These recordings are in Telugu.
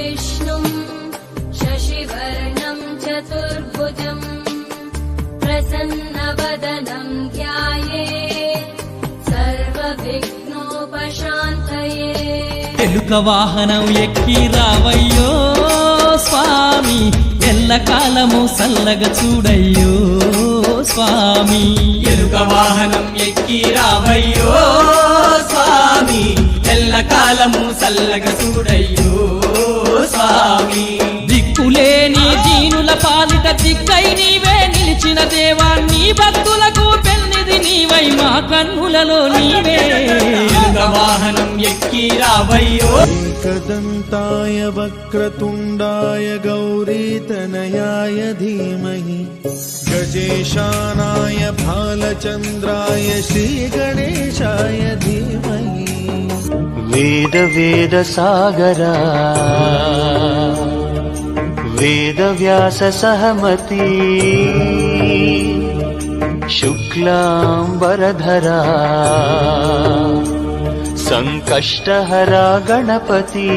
विष्णुं शशिवर्णं चतुर्भुजं प्रसन्नवदनं ध्यायेत् सर्वविघ्नोपशान्तये। ఎలుక వాహనం ఎక్కి రావయ్యో స్వామి, ఎల్లకాలము సల్లగా చూడయ్యో స్వామి. ఎలుక వాహనం ఎక్కి రావయ్యో స్వామి, ఎల్లకాలము సల్లగా చూడయ్యో స్వామి. దిక్కులేని దీనుల పాలిట దిక్కై నీవే నిలిచిన దేవా, నీ భక్తులకు పెన్నిది నీవై మా కన్నులలో నీవే. ఎలుక వాహనం ఎక్కి రావయ్యో. एकदन्ताय वक्रतुण्डाय गौरीतनयाय धीमहि गजेशानाय भालचन्द्राय श्रीगणेशाय धीमहि। वेद वेद सागरा वेदव्यास सहमती शुक्लांबरधरा संकष्टहरा गणपति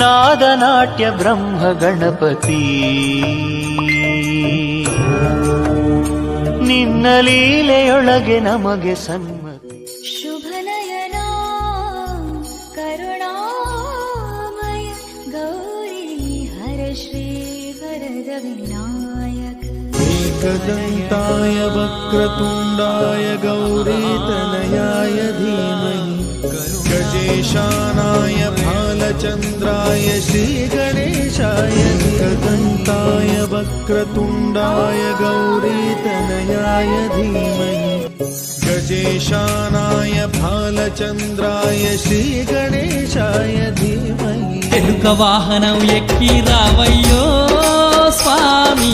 नादनाट्य ब्रह्म गणपति निन्न लीಲೆಯೊಳಗೆ ನಮಗೆ ಸನ್ಮತಿ। शुभनयना करुणामय गौरी हर श्री वरद विनायक। एकदन्ताय वक्रतुण्डाय गौरीतनयाय धीमहि गजेशानाय भालचन्द्राय श्रीगणेशाय। एकदन्ताय वक्रतुण्डाय गौरीतनयाय धीमहि गजेशानाय भालचन्द्राय श्रीगणेशाय धीमहि। ఎలుక వాహనం ఎక్కి రావయ్యో స్వామి,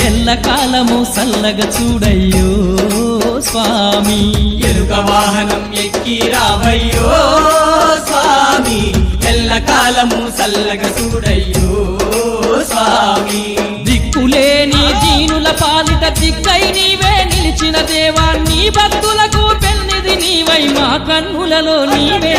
ఎల్లకాలము సల్లగా చూడయ్యో స్వామి. ఎలుక వాహనం ఎక్కి రావయ్యో స్వామి, ఎల్లకాలము సల్లగా చూడయ్యో స్వామి. దిక్కులేని దీనుల పాలిట దిక్కై నీవే నిలిచిన దేవా, నీ భక్తులకు పెన్నిది నీవై మా కన్నులలో నీవే.